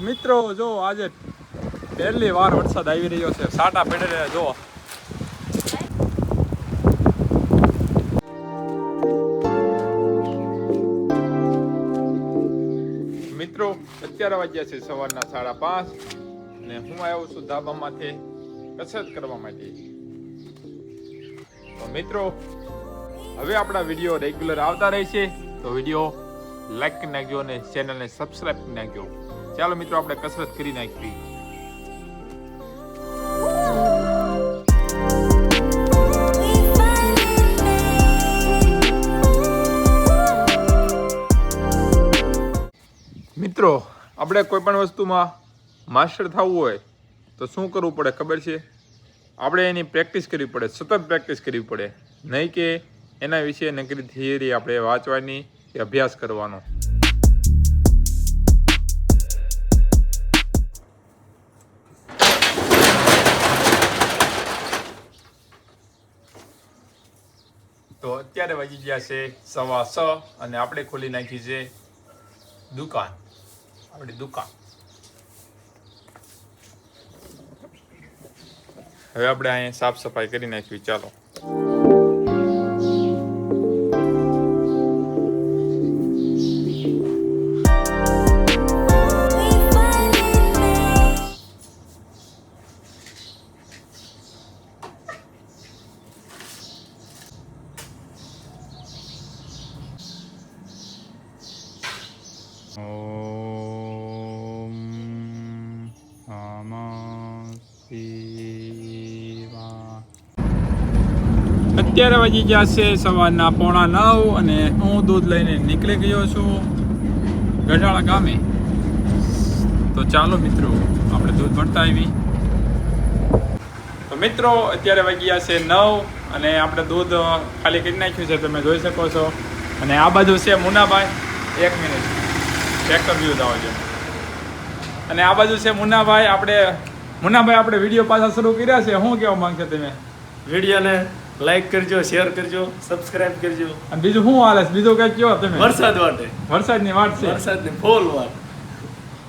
મિત્રો જો આજે પહેલી વાર વરસાદ આવી રહ્યો છે, સાટા પડે રહ્યા જો. મિત્રો અત્યારે વાગ્યા છે સવારના 5:30 અને હું આવ્યો છું ધાબામાંથી કસરત કરવા માટે. તો મિત્રો હવે આપણા વિડીયો રેગ્યુલર આવતા રહેશે, તો વિડીયો લાઈક કરી નાખજો અને ચેનલને સબસ્ક્રાઇબ કરી નાખજો. ચાલો મિત્રો આપણે કસરત કરી નાખીએ. મિત્રો આપણે કોઈ પણ વસ્તુમાં માસ્ટર થવું હોય તો શું કરવું પડે ખબર છે? આપણે એની પ્રેક્ટિસ કરવી પડે, સતત પ્રેક્ટિસ કરવી પડે. નહીં કે એના વિશે નકરી થિયરી આપણે વાંચવાની કે અભ્યાસ કરવાનો. તો અત્યારે વાગી ગયા છે 6:15 અને આપણે ખોલી નાખી છે દુકાન, આપણી દુકાન. હવે આપણે અહીંયા સાફ સફાઈ કરી નાખવી. ચાલો. અત્યારે વાગી ગયા છે સવારના 8:45 અને હું દૂધ લઈને નીકળી ગયો છું ગઢાળા ગામે. તો ચાલો મિત્રો આપણે દૂધ ભરતા આવી. તો મિત્રો અત્યારે વાગ્યા છે 9 અને આપણે દૂધ ખાલી કરી નાખ્યું છે, તમે જોઈ શકો છો. અને આ બાજુ છે મુન્નાભાઈ. 1 મિનિટ ટ્રેક્ટર વ્યૂ દાવો છે. અને આ બાજુ છે મુન્નાભાઈ. આપણે વિડીયો પાછા શરૂ કર્યા છે. શું કહેવા માંગશે તમે? વિડીયોને લાઈક કરજો, શેર કરજો, સબસ્ક્રાઇબ કરજો. અને બીજું શું હાલે? બીજું કઈ કયો તમે? વરસાદ વાટે, વરસાદની વાત છે, વરસાદની ફૂલ વાત.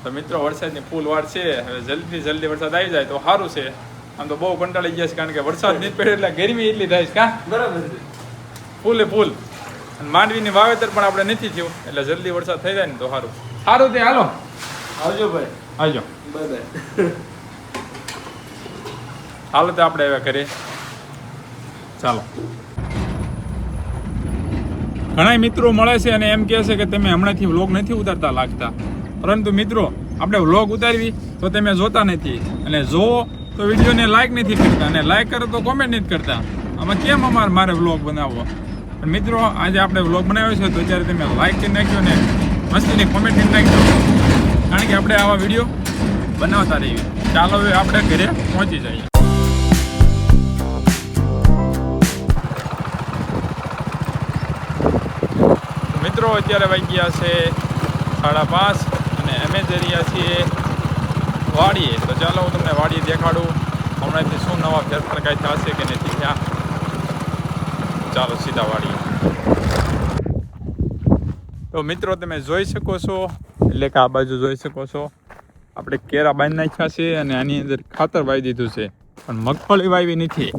તો મિત્રો વરસાદની ફૂલ વાત છે. હવે જલ્દી વરસાદ આવી જાય તો સારું છે. આમ તો બહુ કંટાળી ગયા છે, કારણ કે વરસાદ નહીં પડે એટલે ગરમી એટલી થાય છે. કા બરાબર છે, ફૂલે ફૂલ. અને માંડવીની વાવેતર પણ આપણે નથી થયું, એટલે જલ્દી વરસાદ થઈ જાય ને તો સારું. સારું તે હાલો, આવજો ભાઈ, આવજો. બાય. હાલો તો આપણે હવે કરીએ. ચાલો. ઘણા મિત્રો મળે છે અને એમ કહે છે કે તમે હમણાંથી વ્લોગ નથી ઉતારતા લાગતા. પરંતુ મિત્રો આપણે વ્લોગ ઉતારવી તો તમે જોતા નથી, અને જો તો વિડીયોને લાઈક નથી કરતા, અને લાઈક કરો તો કોમેન્ટ નથી કરતા. આમાં કેમ મારે વ્લોગ બનાવવો? પણ મિત્રો આજે આપણે વ્લોગ બનાવ્યો છે તો અત્યારે તમે લાઈક કરી નાખ્યો ને મસ્તીની કોમેન્ટ કરી નાખજો, કારણ કે આપણે આવા વિડીયો બનાવતા રહીએ. ચાલો હવે આપણે ઘરે પહોંચી જઈએ. મિત્રો અત્યારે વાગ્યા છે 5:30 અને અમે જઈ રહ્યા છીએ વાડીએ. તો ચાલો હું તમને વાડીએ દેખાડું હમણાંથી શું નવા ફેરફાર કાંઈ થશે કે નથી થયા. ચાલો સીધા વાડીએ. તો મિત્રો તમે જોઈ શકો છો, એટલે કે આ બાજુ જોઈ શકો છો, આપણે કેરા બાંધી નાખ્યા છે અને આની અંદર ખાતર વાવી દીધું છે, પણ મગફળી વાવી નથી,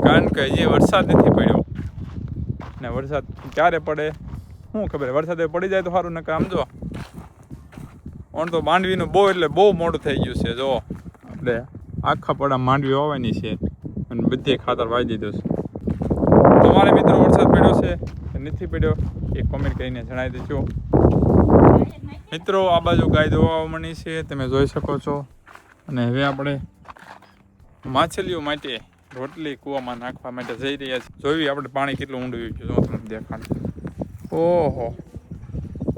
કારણ કે હજી વરસાદ નથી પડ્યો. ને વરસાદ ક્યારે પડે શું ખબર? વરસાદ પડી જાય તો સારું, નકર આમ જો ઓણ તો માંડવીનું બહુ મોડું થઈ ગયું છે. જો આપણે આખા પડા માંડવી વાવવાની છે અને બધે ખાતર વાવી દીધું છે. તમારે મિત્રો વરસાદ પડ્યો છે કે નથી પડ્યો એ કોમેન્ટ કરીને જણાવી દેજો. મિત્રો આ બાજુ ગાય દોવા મળી છે, તમે જોઈ શકો છો. અને હવે આપણે માછલીઓ માટે રોટલી કૂવામાં નાખવા માટે જઈ રહ્યા છીએ. જોયું આપણે પાણી કેટલું ઊંડું છે, જો તમને દેખાડ. ઓહો,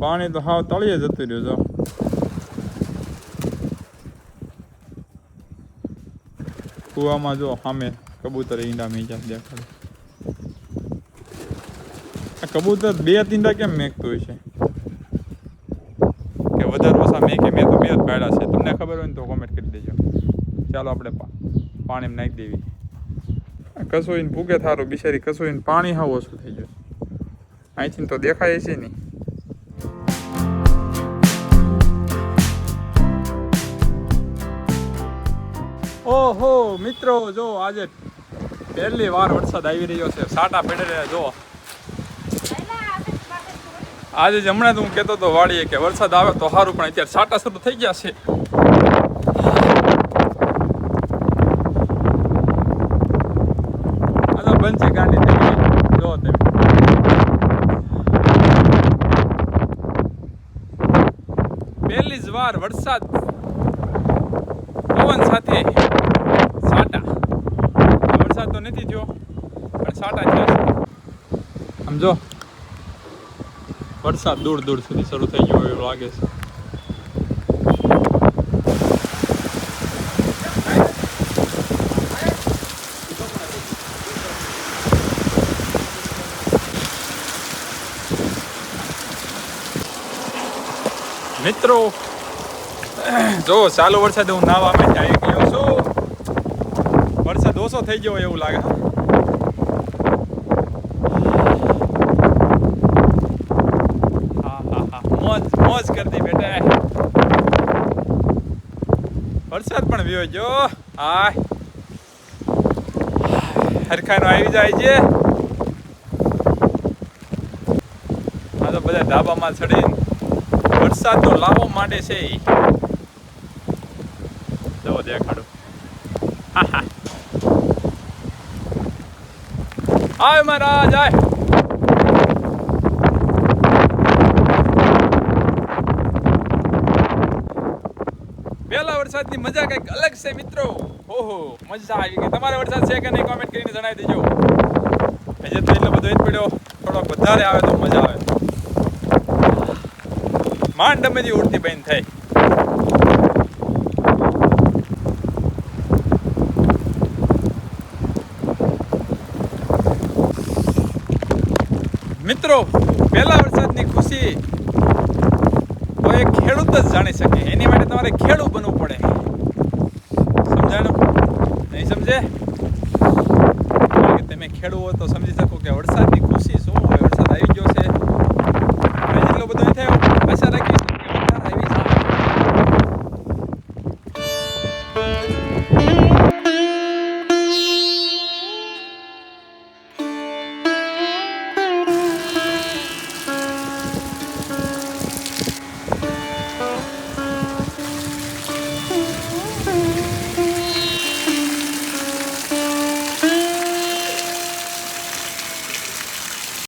પાણી તો હાવ તળિયે જતું રહ્યું. જો કૂવામાં જો સામે કબૂતર ઈંડા મેક્યા દેખાડે. આ કબૂતર 2 ઈંડા કેમ મેકતું હોય છે? કે વધારે ઓછા મેકે? મેં તો 2 જ પાડ્યા છે. તમને ખબર હોય ને તો કોમેન્ટ કરી દેજો. ચાલો આપણે પાણીમાં નાખી દેવી. કસોઈને ભૂગે થારું, બિચારી કસોઈને પાણી હાવ ઓછું થઈ ગયું. અહીંથી તો દેખાય છે નહીં. ઓહો મિત્રો જો આજે પહેલી વાર વરસાદ આવી રહ્યો છે. સાટા પડે રહ્યા જો. આજે જ હમણાં તો હું કહેતો હતો વાડીએ કે વરસાદ આવે તો સારું, પણ અત્યારે સાટા શરૂ થઈ ગયા છે. આ તો બંધ છે ગાંડી થઈ ગઈ જો તમે. પહેલી જ વાર વરસાદ પવન સાથે સાટા. વરસાદ તો નથી થયો પણ સાટા થયા છે. આમ જો વરસાદ દૂર દૂર સુધી શરૂ થઈ ગયો એવું લાગે છે. મિત્રો જો ચાલુ વરસાદે હું નાવા માટે આવી ગયો છું. વરસાદ ઓછો થઈ ગયો એવું લાગે. મોજ કરતી બેટા. વરસાદ પણ વ્યો જો. હા હરખાનો આવી જાય છે. આ તો બધા ધાબામાં ચડીને વરસાદનો લાવો માંડે છે. જો દેખાડો. આય મહારાજ આય. પહેલા વરસાદની મજા કંઈક અલગ છે મિત્રો. ઓહો મજા આવી ગઈ. તમારે વરસાદ છે કે નહીં કોમેન્ટ કરીને જણાવી દેજો. હજી તો એટલો બધો જ પડ્યો, થોડોક વધારે આવે તો મજા આવે. માંડ ડમેથી ઉડતી બંધ થઈ. મિત્રો પહેલા વરસાદની ખુશી તો એ ખેડૂત જ જાણી શકે. એની માટે તમારે ખેડૂત બનવું પડે. સમજાણું? નહીં સમજે? તમે ખેડૂત હો તો